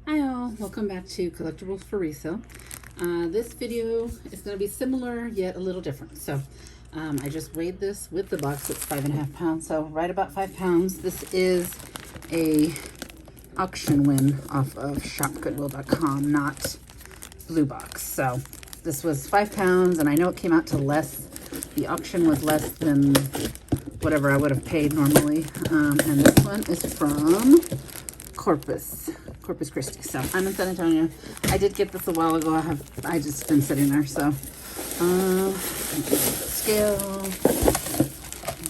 Hi all, welcome back to Collectibles for Resale. This video is going to be similar yet a little different. So I just weighed this with the box. It's 5.5 pounds, so right about 5 pounds. This is a auction win off of ShopGoodwill.com, not Blue Box. So this was 5 pounds, and I know it came out to less. The auction was less than whatever I would have paid normally. And this one is from Corpus Christi. So I'm in San Antonio. I did get this a while ago. I just been sitting there. So scale,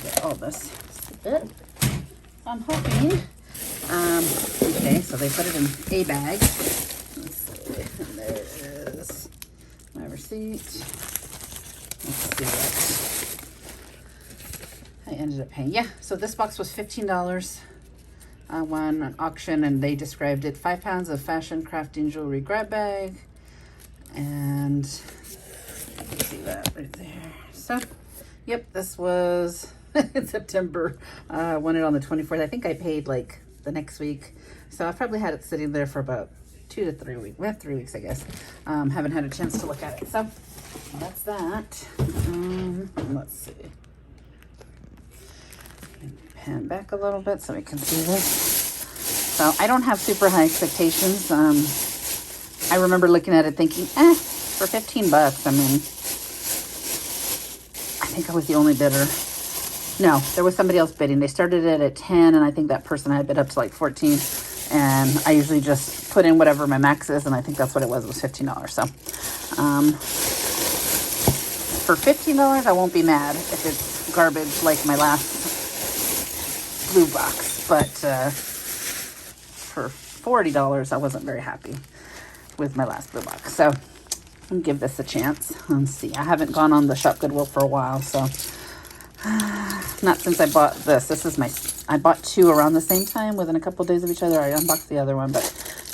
get all this bit. I'm hoping. Okay, so they put it in a bag. Let's see. And there is my receipt. Let's see what I ended up paying. Yeah, so this box was $15. I won an auction, and they described it 5 pounds of fashion crafting jewelry grab bag, and you can see that right there. So yep, this was in September. I won it on the 24th. I think I paid like the next week, so I've probably had it sitting there for about 2 to 3 weeks. We have 3 weeks, I guess. Haven't had a chance to look at it, so that's that. Let's see. Pan back a little bit so we can see this. So I don't have super high expectations. I remember looking at it thinking, for 15 bucks, I mean, I think I was the only bidder. No, there was somebody else bidding. They started it at 10, and I think that person had bid up to like 14. And I usually just put in whatever my max is, and I think that's what it was $15. So for $15, I won't be mad if it's garbage like my last Blue Box, but for $40 I wasn't very happy with my last Blue Box, so I'll give this a chance. Let's see, I haven't gone on the Shop Goodwill for a while, so not since I bought this. This is I bought 2 around the same time within a couple of days of each other. I unboxed the other one, but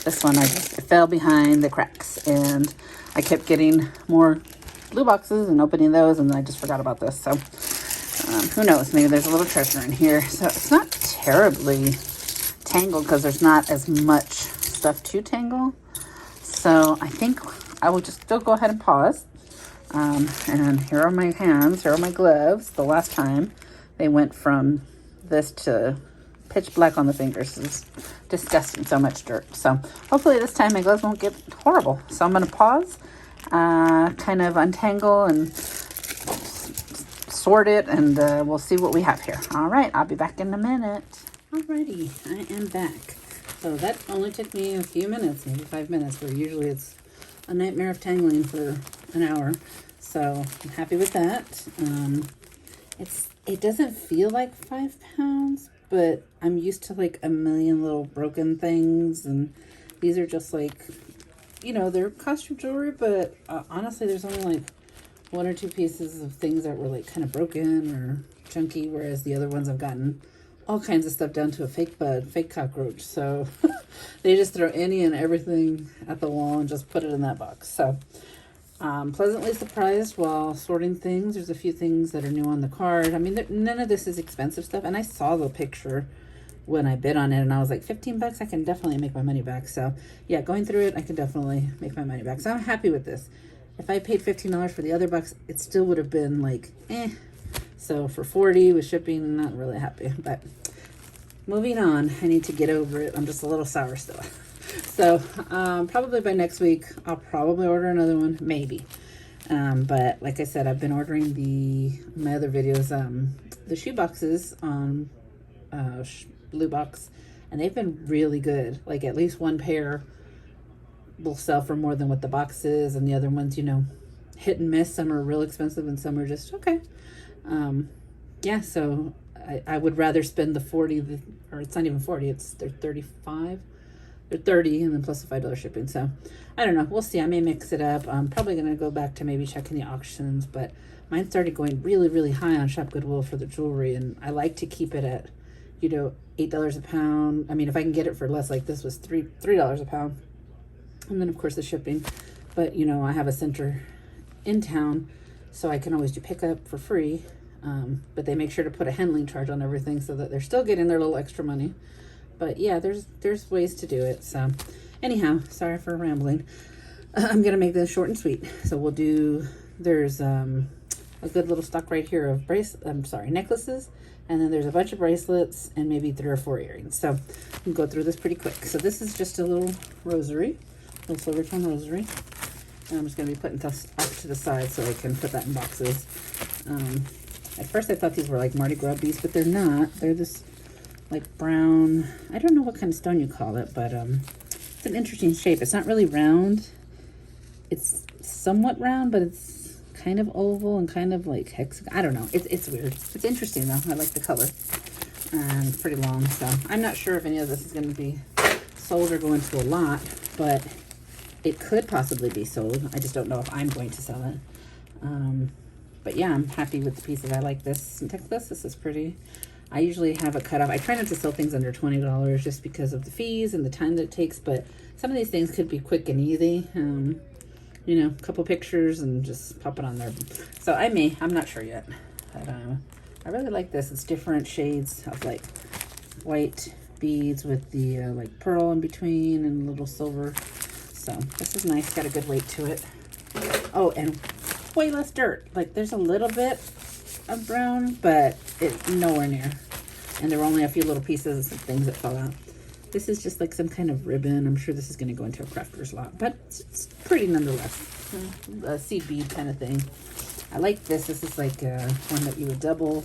this one it fell behind the cracks, and I kept getting more Blue Boxes and opening those, and then I just forgot about this. So who knows, maybe there's a little treasure in here. So it's not terribly tangled because there's not as much stuff to tangle. So I think I will just still go ahead and pause. And here are my hands, here are my gloves. The last time they went from this to pitch black on the fingers. It's disgusting, so much dirt. So hopefully this time my gloves won't get horrible. So I'm going to pause, kind of untangle and sort it, and we'll see what we have here. All right, I'll be back in a minute. Alrighty, I am back. So that only took me a few minutes, maybe 5 minutes, where usually it's a nightmare of tangling for an hour. So I'm happy with that. It doesn't feel like 5 pounds, but I'm used to like a million little broken things, and these are just like, you know, they're costume jewelry, but honestly, there's only like 1 or 2 pieces of things that were like kind of broken or chunky, whereas the other ones I've gotten all kinds of stuff down to a fake bug, fake cockroach. So they just throw any and everything at the wall and just put it in that box. So pleasantly surprised while sorting things. There's a few things that are new on the card. I mean, none of this is expensive stuff, and I saw the picture when I bid on it, and I was like, 15 bucks, I can definitely make my money back. So yeah, going through it, I can definitely make my money back. So I'm happy with this. If I paid $15 for the other box, it still would have been like, So for $40 with shipping, not really happy. But moving on, I need to get over it. I'm just a little sour still. So probably by next week, I'll probably order another one, maybe. But like I said, I've been ordering my other videos, the shoe boxes on Blue Box, and they've been really good. Like at least one pair will sell for more than what the box is, and the other ones, you know, hit and miss. Some are real expensive and some are just okay. Yeah, so I would rather spend the 40, or it's not even 40, they're 35, they're 30, and then plus the $5 shipping. So I don't know, we'll see. I may mix it up. I'm probably gonna go back to maybe checking the auctions, but mine started going really high on Shop Goodwill for the jewelry, and I like to keep it at, you know, $8 a pound. I mean, if I can get it for less, like this was $3 a pound. And then of course the shipping, but you know, I have a center in town, so I can always do pickup for free. But they make sure to put a handling charge on everything so that they're still getting their little extra money. But yeah, there's ways to do it. So Anyhow, sorry for rambling. I'm gonna make this short and sweet. So we'll do, there's a good little stock right here of necklaces, and then there's a bunch of bracelets and maybe 3 or 4 earrings. So we can go through this pretty quick. So this is just a little rosary, little silver tone rosary. And I'm just gonna be putting this off to the side so I can put that in boxes. At first I thought these were like Mardi Gras beads, but they're not. They're this like brown, I don't know what kind of stone you call it, but it's an interesting shape. It's not really round. It's somewhat round, but it's kind of oval and kind of like hexagon. I don't know. It's weird. It's interesting though. I like the color. And it's pretty long, so I'm not sure if any of this is going to be sold or go into a lot, but it could possibly be sold. I just don't know if I'm going to sell it. But yeah, I'm happy with the pieces. I like this necklace. This is pretty. I usually have a cutoff. I try not to sell things under $20 just because of the fees and the time that it takes, but some of these things could be quick and easy. You know, a couple pictures and just pop it on there. So I'm not sure yet. But I really like this. It's different shades of like white beads with the like pearl in between and a little silver. So this is nice. Got a good weight to it. Oh, and way less dirt. Like there's a little bit of brown, but it's nowhere near. And there were only a few little pieces of things that fell out. This is just like some kind of ribbon. I'm sure this is going to go into a crafter's lot, but it's pretty nonetheless. A seed bead kind of thing. I like this. This is like one that you would double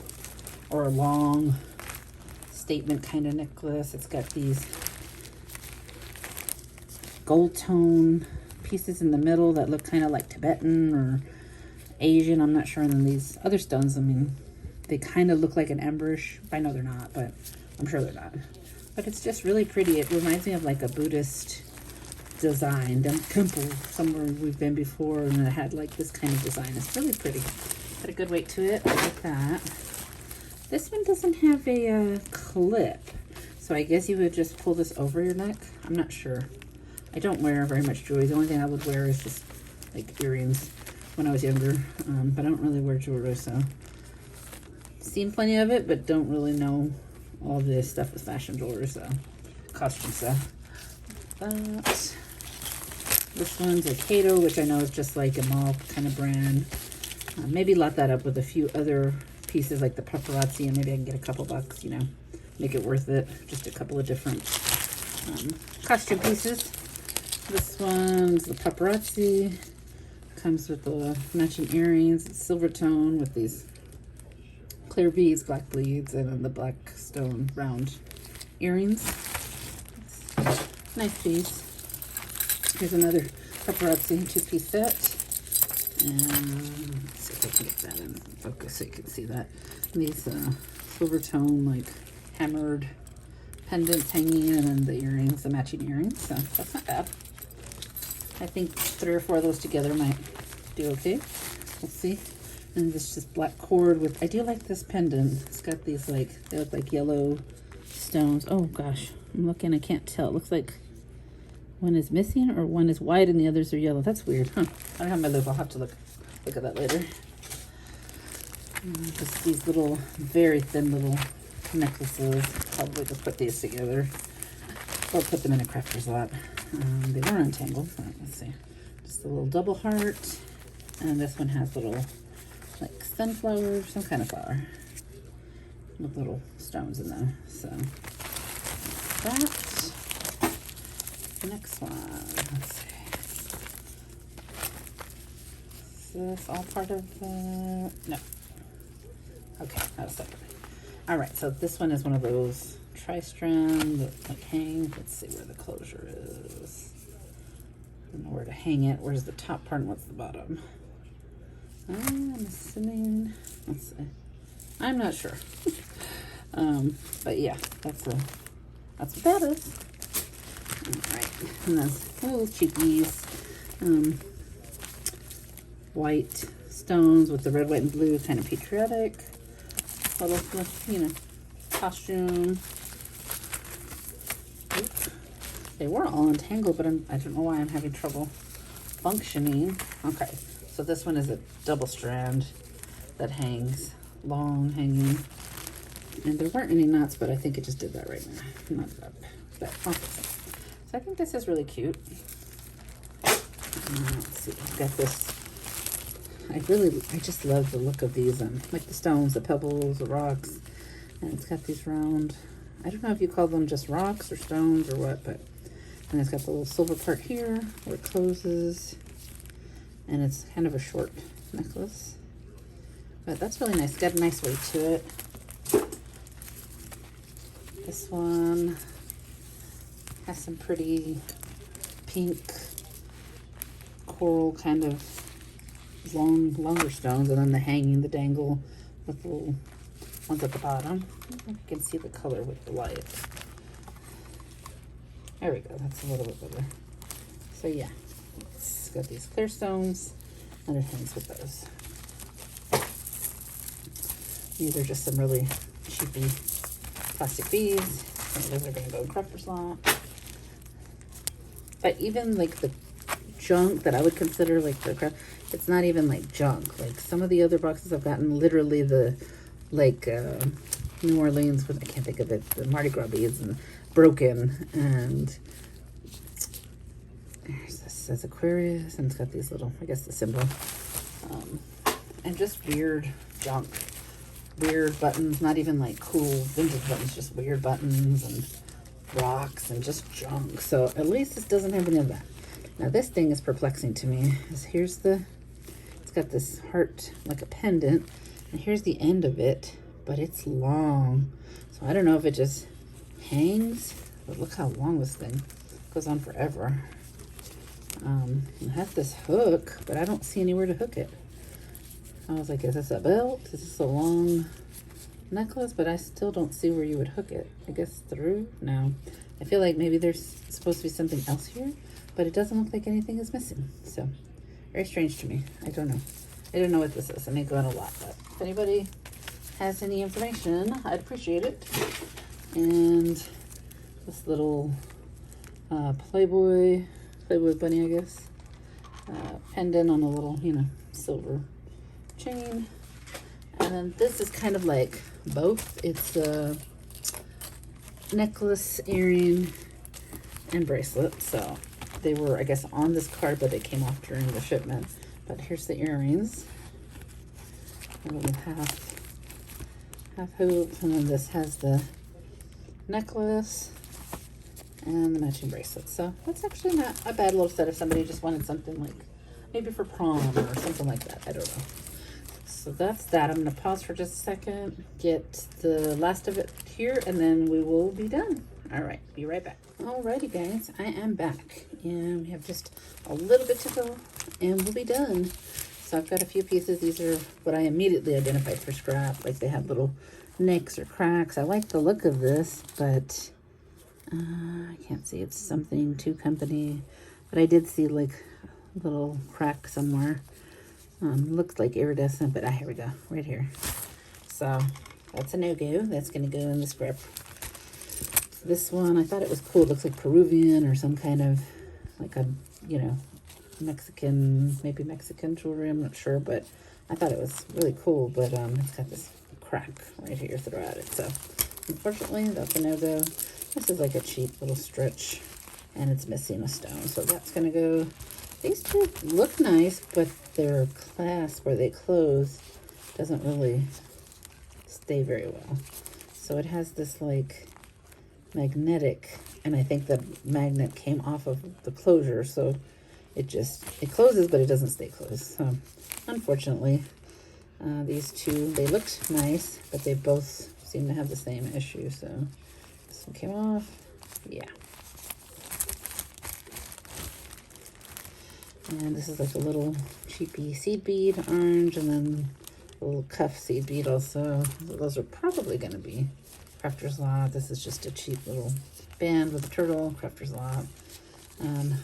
or a long statement kind of necklace. It's got these gold tone pieces in the middle that look kind of like Tibetan or Asian. I'm not sure. And then these other stones, I mean, they kind of look like an emberish. I know they're not, but I'm sure they're not. But it's just really pretty. It reminds me of like a Buddhist design, temple somewhere we've been before, and it had like this kind of design. It's really pretty. Got a good weight to it. I like that. This one doesn't have a clip, so I guess you would just pull this over your neck. I'm not sure. I don't wear very much jewelry. The only thing I would wear is just like earrings when I was younger, but I don't really wear jewelry, so seen plenty of it, but don't really know all this stuff with fashion jewelry, so costume stuff. But this one's a Kato, which I know is just like a mall kind of brand. Maybe lot that up with a few other pieces like the paparazzi, and maybe I can get a couple bucks, you know, make it worth it. Just a couple of different costume pieces. This one's the paparazzi. Comes with the matching earrings. It's silver tone with these clear beads, black beads, and then the black stone round earrings. Nice piece. Here's another paparazzi 2-piece set. And let's see if I can get that in focus so you can see that. And these silver tone, like hammered pendants hanging, and then the earrings, the matching earrings. So that's not bad. I think 3 or 4 of those together might do okay. We'll see. And this just black cord with, I do like this pendant. It's got these like, they look like yellow stones. Oh gosh, I'm looking, I can't tell. It looks like one is missing or one is white and the others are yellow. That's weird, huh? I don't have my loop. I'll have to look at that later. Just these little, very thin little necklaces. Probably just put these together. I'll put them in a crafter's lot. They were untangled. So let's see. Just a little double heart. And this one has little like sunflower, some kind of flower with little stones in them. So that. Next one. Let's see. Is this all part of the? No. Okay, that was separate. All right, so this one is one of those tri-strand that like hang. Let's see where the closure is. I don't know where to hang it. Where's the top part and what's the bottom? I'm assuming, let's see. I'm not sure. But yeah, that's what that is. All right, and that's little cheapies. White stones with the red, white, and blue, kind of patriotic. Little, you know, costume. Oops. They were all entangled, but I don't know why I'm having trouble functioning. Okay. So this one is a double strand that hangs, long hanging. And there weren't any knots, but I think it just did that right now. Not that. So So I think this is really cute. Let's see, I've got this. I just love the look of these, like the stones, the pebbles, the rocks. And it's got these round, I don't know if you call them just rocks or stones or what, but, and it's got the little silver part here where it closes. And it's kind of a short necklace. But that's really nice. It's got a nice weight to it. This one has some pretty pink coral kind of longer stones, and then the hanging, the dangle with the little ones at the bottom. I don't know if you can see the color with the light. There we go. That's a little bit better. So yeah, it's got these clear stones, and it hangs with those. These are just some really cheapy plastic beads. Those are going to go in Thrifters lot. But even like the junk that I would consider like the craft, it's not even like junk. Like some of the other boxes I've gotten, literally the like New Orleans, I can't think of it, the Mardi Gras beads, and broken. And there's this says Aquarius, and it's got these little, I guess the symbol, and just weird junk. Weird buttons, not even like cool vintage buttons, just weird buttons and rocks and just junk. So at least this doesn't have any of that. Now this thing is perplexing to me. Here's it's got this heart like a pendant, and here's the end of it, but it's long. So I don't know if it just hangs, but look how long this thing goes on forever. It has this hook, but I don't see anywhere to hook it. I was like, is this a belt? Is this a long necklace? But I still don't see where you would hook it. I guess through? No. I feel like maybe there's supposed to be something else here, but it doesn't look like anything is missing. So, very strange to me. I don't know. I don't know what this is. I may go on a lot, but if anybody has any information, I'd appreciate it. And this little Playboy bunny, I guess, pendant on a little, silver chain. And then this is kind of like both. It's a necklace, earring, and bracelet. So they were, I guess, on this card, but they came off during the shipment. But here's the earrings. A little half hoop, and then this has the necklace and the matching bracelet. So that's actually not a bad little set if somebody just wanted something like maybe for prom or something like that. I don't know. So that's that. I'm going to pause for just a second, get the last of it here, and then we will be done. All right, be right back. Alrighty, guys, I am back, and we have just a little bit to go, and we'll be done. So I've got a few pieces. These are what I immediately identified for scrap. Like they have little nicks or cracks. I like the look of this, but I can't see. It's something to company, but I did see like a little crack somewhere. Looks like iridescent, but here we go, right here. So that's a no-go. That's going to go in the scrap. So this one, I thought it was cool. It looks like Peruvian or some kind of like a, Mexican, maybe Mexican jewelry. I'm not sure, but I thought it was really cool. But it's got this crack right here throughout it. So unfortunately, that's a no-go. This is like a cheap little stretch, and it's missing a stone. So that's going to go. These two look nice, but their clasp where they close doesn't really stay very well. So it has this like magnetic, and I think the magnet came off of the closure, so it closes, but it doesn't stay closed. So unfortunately, these two, they looked nice, but they both seem to have the same issue. So this one came off. Yeah. And this is like a little cheapy seed bead, orange, and then a little cuff seed bead also. Those are probably going to be Thrifters lot. This is just a cheap little band with a turtle, Thrifters lot.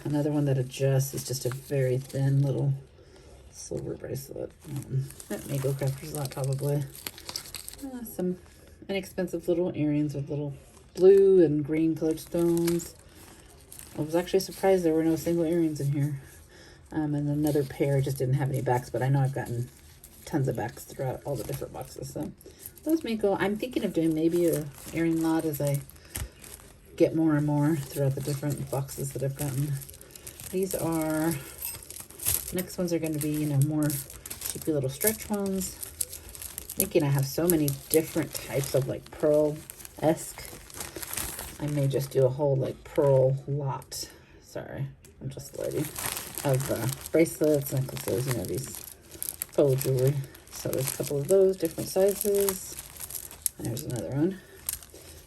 Another one that adjusts is just a very thin little silver bracelet. That may go Thrifters lot probably. Some inexpensive little earrings with little blue and green colored stones. I was actually surprised there were no single earrings in here. And another pair just didn't have any backs, but I know I've gotten tons of backs throughout all the different boxes. So those may go. I'm thinking of doing maybe a earring lot as I get more and more throughout the different boxes that I've gotten. These are, next ones are going to be, you know, more cheapy little stretch ones. Thinking I have so many different types of like pearl-esque. I may just do a whole like pearl lot. Sorry, I'm just lighting. Of bracelets, necklaces, you know, these faux jewelry. So there's a couple of those, different sizes. And there's another one.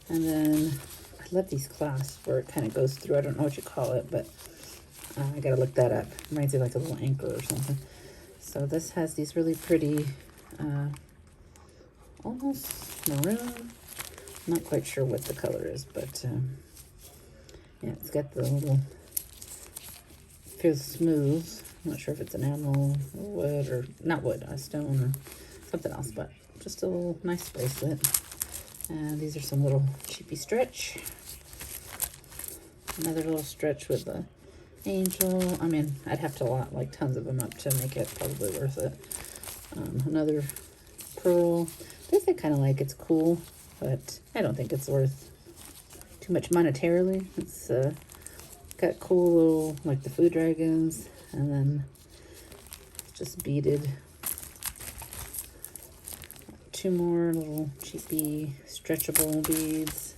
And then I love these clasps where it kind of goes through. I don't know what you call it, but I gotta look that up. Reminds me of like a little anchor or something. So this has these really pretty, almost maroon. I'm not quite sure what the color is, but yeah, it's got the little, feels smooth. I'm not sure if it's enamel or wood, or not wood, a stone or something else, but just a little nice bracelet. And these are some little cheapy stretch. Another little stretch with the angel. I mean, I'd have to lot like tons of them up to make it probably worth it. Another pearl. This I kind of like. It's cool, but I don't think it's worth too much monetarily. It's got cool little, like the food dragons, and then just beaded. Two more little cheapy stretchable beads.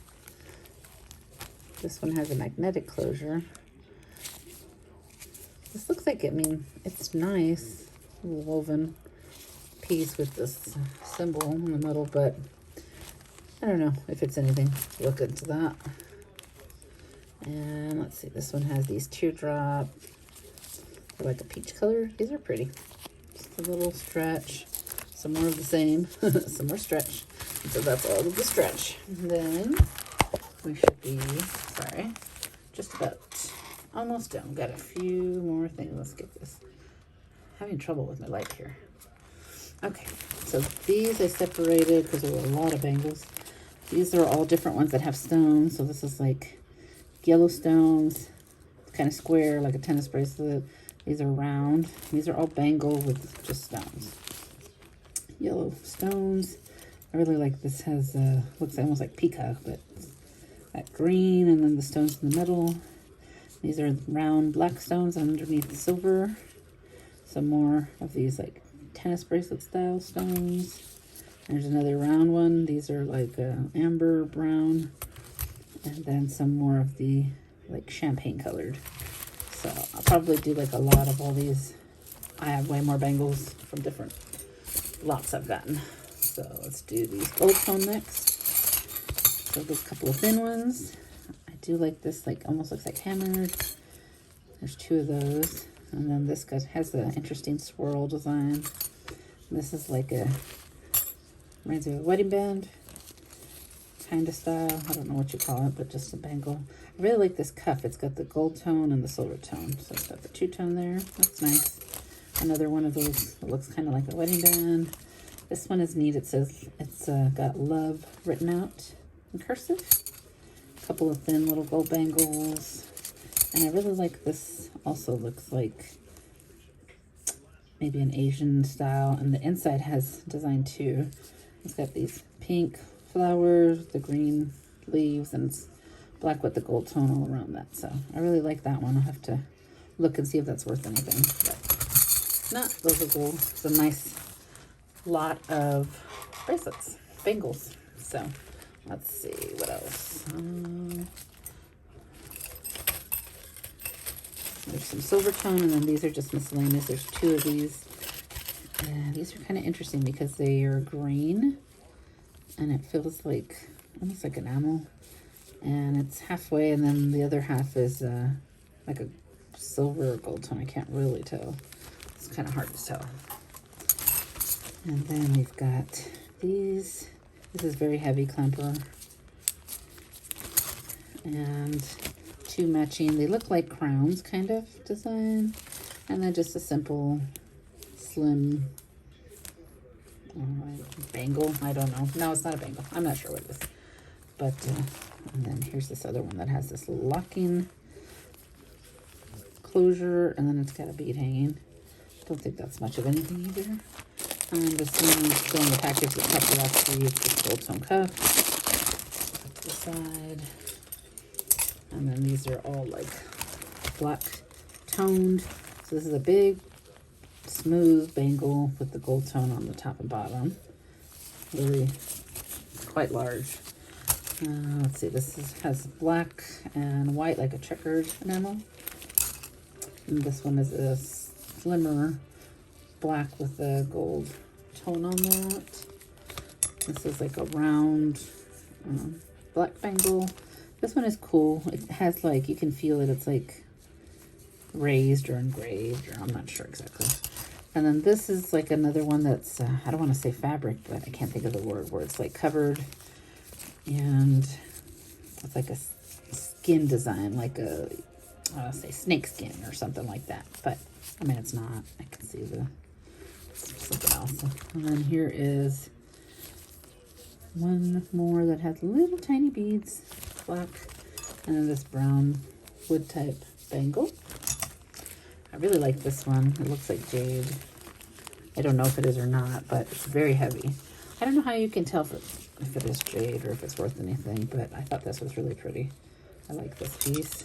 This one has a magnetic closure. This looks like, I mean, it's nice, a little woven piece with this symbol in the middle, but I don't know if it's anything. Look into that. And let's see, this one has these teardrop. They're like a peach color. These are pretty. Just a little stretch. Some more of the same. Some more stretch. And so that's all of the stretch. And then we should be, sorry, just about almost done. Got a few more things. Let's get this. Having trouble with my light here. Okay, so these I separated because there were a lot of bangles. These are all different ones that have stones. So this is like yellow stones, kind of square, like a tennis bracelet. These are round. These are all bangle with just stones. Yellow stones. I really like this. Has looks almost like peacock, but that green, and then the stones in the middle. These are round black stones underneath the silver. Some more of these like tennis bracelet style stones. There's another round one. These are like amber brown, and then some more of the like champagne colored. So I'll probably do like a lot of all these. I have way more bangles from different lots I've gotten. So let's do these gold tone next. So there's a couple of thin ones. I do like this, like almost looks like hammered. There's two of those. And then this guy has an interesting swirl design. This is like a, reminds me of a wedding band kind of style. I don't know what you call it, but just a bangle. I really like this cuff. It's got the gold tone and the silver tone. So it's got the two-tone there. That's nice. Another one of those that looks kind of like a wedding band. This one is neat. It says it's got love written out in cursive. A couple of thin little gold bangles. And I really like this. Also looks like maybe an Asian style. And the inside has design too. It's got these pink flowers, the green leaves, and it's black with the gold tone all around that. So I really like that one. I'll have to look and see if that's worth anything. But not, those are gold. It's a nice lot of bracelets, bangles. So let's see what else. There's some silver tone, and then these are just miscellaneous. There's two of these. These are kind of interesting because they are green, and it feels like almost like enamel, and it's halfway, and then the other half is like a silver or gold tone. I can't really tell. It's kind of hard to tell. And then we've got these. This is very heavy clamper. And two matching, they look like crowns kind of design. And then just a simple, slim bangle. I don't know. No, it's not a bangle. I'm not sure what it is. But, and then here's this other one that has this locking closure. And then it's got a bead hanging. Don't think that's much of anything either. And this one is still in the package with couple last sleeve, this gold tone cuff. Put to the side. And then these are all like black toned. So this is a big, smooth bangle with the gold tone on the top and bottom. Really quite large. Let's see, has black and white, like a checkered enamel. And this one is a slimmer black with a gold tone on that. This is like a round black bangle. This one is cool. It has like, you can feel it. It's like raised or engraved, or I'm not sure exactly. And then this is like another one that's, I don't want to say fabric, but I can't think of the word, where it's like covered and it's like a skin design, like a, say snake skin or something like that. But I mean, it's not. I can see something else. And then here is one more that has little tiny beads, black, and then this brown wood type bangle. I really like this one. It looks like jade. I don't know if it is or not, but it's very heavy. I don't know how you can tell if it is jade or if it's worth anything, but I thought this was really pretty. I like this piece.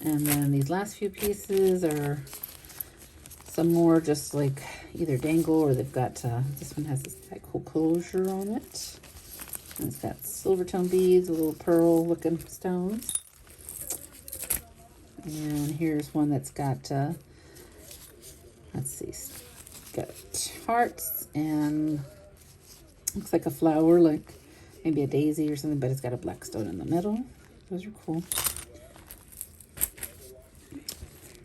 And then these last few pieces are some more just like either dangle, or they've got, this one has that cool closure on it. And it's got silver tone beads, a little pearl looking stones. And here's one that's got, let's see, got hearts and looks like a flower, like maybe a daisy or something, but it's got a black stone in the middle. Those are cool.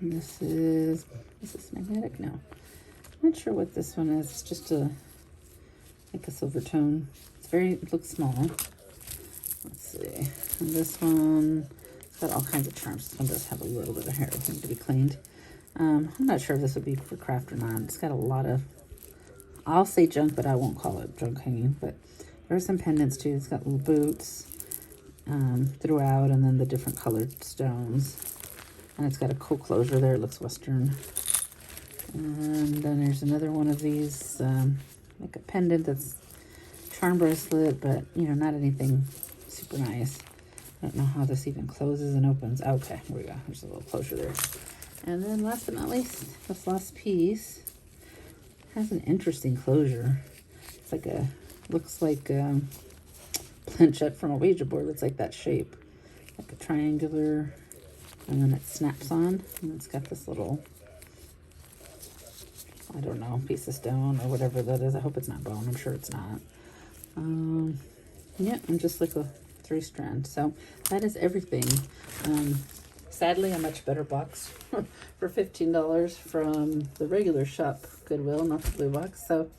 And this is magnetic? No. I'm not sure what this one is. It's just like a silver tone. It looks small. Let's see. And this one, it's got all kinds of charms. This one does have a little bit of hair that needs to be cleaned. I'm not sure if this would be for craft or not. It's got a lot of, I'll say junk, but I won't call it junk hanging. But there are some pendants too. It's got little boots throughout, and then the different colored stones. And it's got a cool closure there. It looks Western. And then there's another one of these, like a pendant that's charm bracelet, but you know, not anything super nice. I don't know how this even closes and opens. Okay, here we go. There's a little closure there. And then last but not least, this last piece has an interesting closure. It's like a, looks like a planchette from a Ouija board. It's like that shape, like a triangular, and then it snaps on, and it's got this little, I don't know, piece of stone or whatever that is. I hope it's not bone. I'm sure it's not. Yeah, and just like a 3-strand. So that is everything. Sadly, a much better box for $15 from the regular ShopGoodwill, not the blue box. So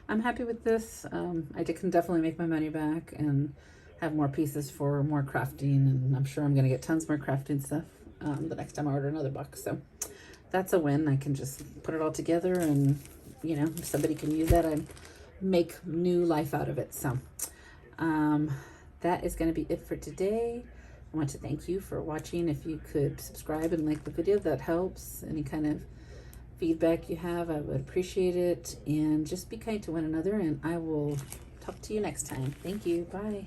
I'm happy with this. I can definitely make my money back and have more pieces for more crafting, and I'm sure I'm going to get tons more crafting stuff the next time I order another box. So that's a win. I can just put it all together, and you know, if somebody can use that, I make new life out of it. So that is going to be it for today. I want to thank you for watching. If you could subscribe and like the video, that helps. Any kind of feedback you have, I would appreciate it. And just be kind to one another, and I will talk to you next time. Thank you. Bye.